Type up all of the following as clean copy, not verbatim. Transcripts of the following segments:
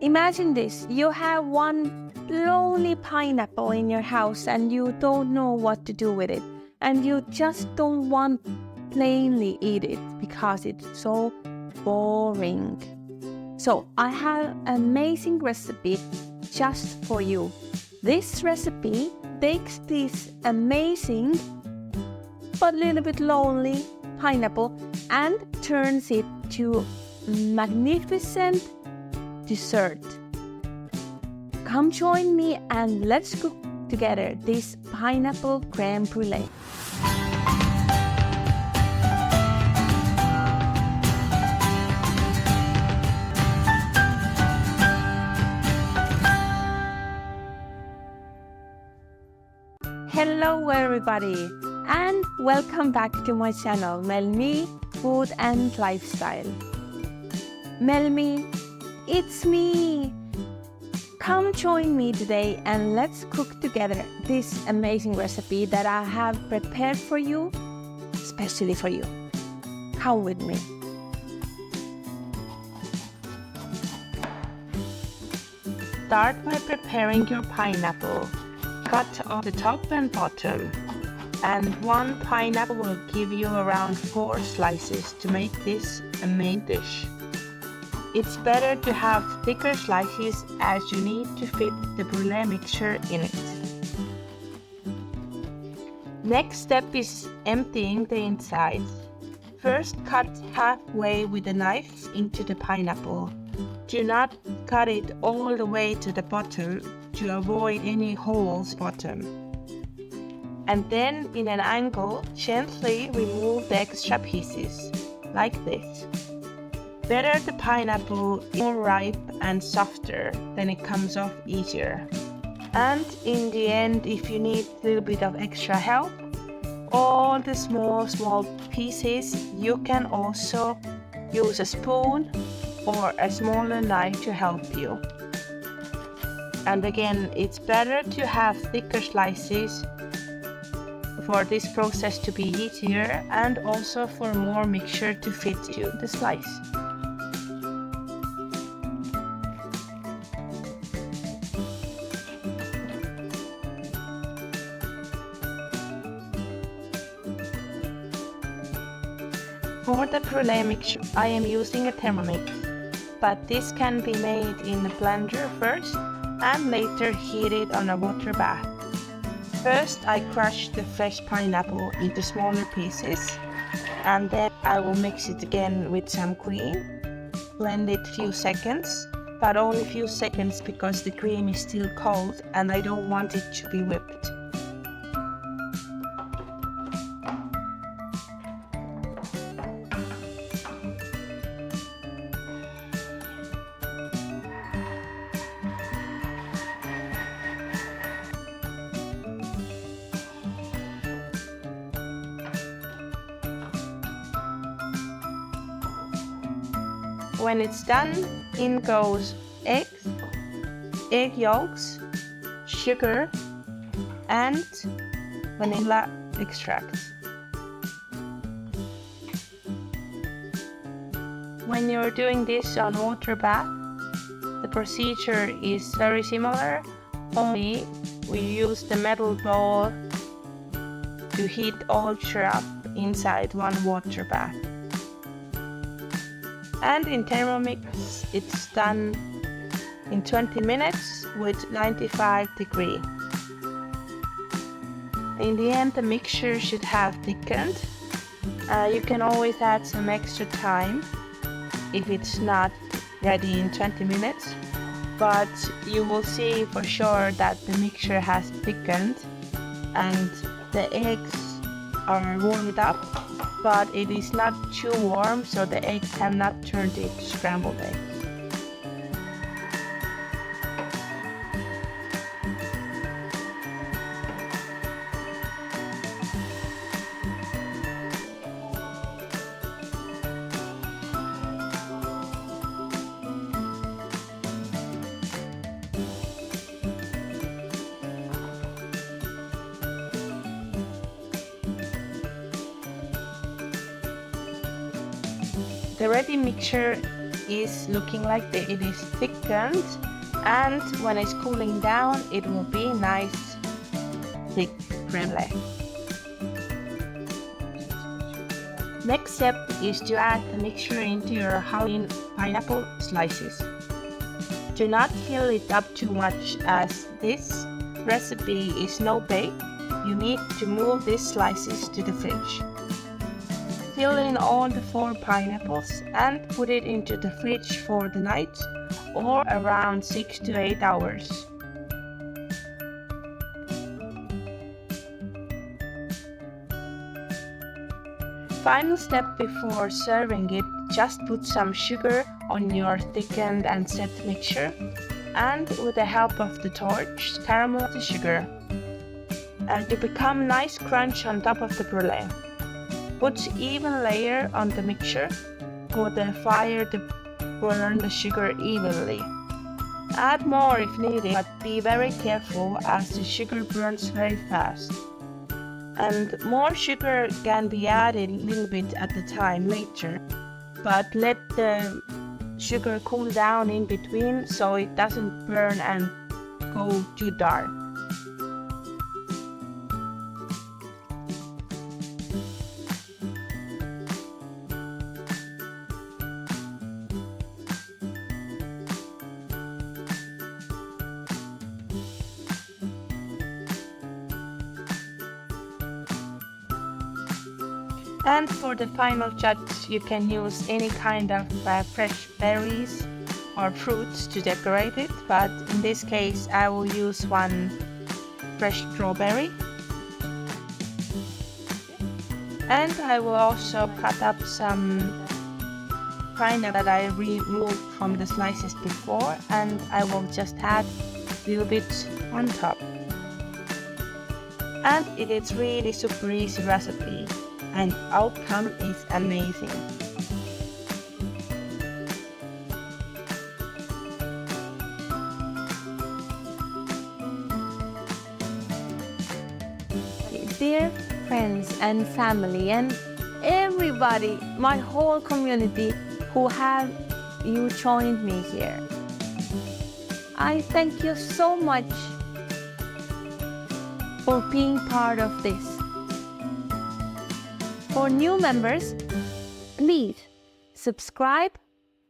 Imagine this, you have one lonely pineapple in your house and you don't know what to do with it. And you just don't want plainly eat it because it's so boring. So I have an amazing recipe just for you. This recipe takes this amazing but a little bit lonely pineapple and turns it to magnificent dessert. Come join me and let's cook together this pineapple crème brûlée. Hello everybody and welcome back to my channel Melmi Food and Lifestyle. Melmi, it's me! Come join me today and let's cook together this amazing recipe that I have prepared for you, especially for you. Come with me. Start by preparing your pineapple. Cut off the top and bottom, and one pineapple will give you around 4 slices to make this a main dish. It's better to have thicker slices as you need to fit the brulee mixture in it. Next step is emptying the insides. First cut halfway with a knife into the pineapple. Do not cut it all the way to the bottom to avoid any holes bottom. And then in an angle, gently remove the extra pieces, like this. Better the pineapple is more ripe and softer, then it comes off easier. And in the end, if you need a little bit of extra help, all the small pieces, you can also use a spoon or a smaller knife to help you. And again, it's better to have thicker slices for this process to be easier and also for more mixture to fit to the slice. For the brulee mixture, I am using a Thermomix, but this can be made in a blender first and later heated on a water bath. First, I crush the fresh pineapple into smaller pieces, and then I will mix it again with some cream. Blend it a few seconds, but only a few seconds because the cream is still cold and I don't want it to be whipped. When it's done, in goes eggs, egg yolks, sugar, and vanilla extract. When you're doing this on water bath, the procedure is very similar, only we use the metal bowl to heat all mixture up inside one water bath. And in Thermomix, it's done in 20 minutes with 95 degrees. In the end, the mixture should have thickened. You can always add some extra time if it's not ready in 20 minutes, but you will see for sure that the mixture has thickened and the eggs are warmed up, but it is not too warm, so the eggs have not turned into scrambled eggs. The ready mixture is looking like this. It is thickened, and when it's cooling down, it will be nice thick creme brulee. Next step is to add the mixture into your halved pineapple slices. Do not fill it up too much, as this recipe is no bake. You need to move these slices to the fridge. Fill in all the 4 pineapples and put it into the fridge for the night, or around 6 to 8 hours. Final step before serving it, just put some sugar on your thickened and set mixture, and with the help of the torch, caramelize the sugar. And to become nice crunch on top of the brulee. Put even layer on the mixture for the fire to burn the sugar evenly. Add more if needed, but be very careful as the sugar burns very fast. And more sugar can be added a little bit at the time later, but let the sugar cool down in between so it doesn't burn and go too dark. And for the final touch, you can use any kind of fresh berries or fruits to decorate it, but in this case I will use one fresh strawberry. And I will also cut up some pineapple that I removed from the slices before, and I will just add a little bit on top. And it is really super easy recipe, and outcome is amazing. Dear friends and family and everybody, my whole community who have you joined me here, I thank you so much for being part of this. For new members, please subscribe,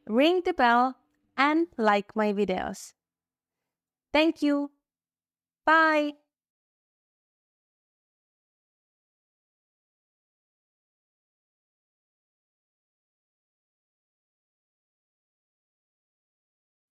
ring the bell, and like my videos. Thank you. Bye.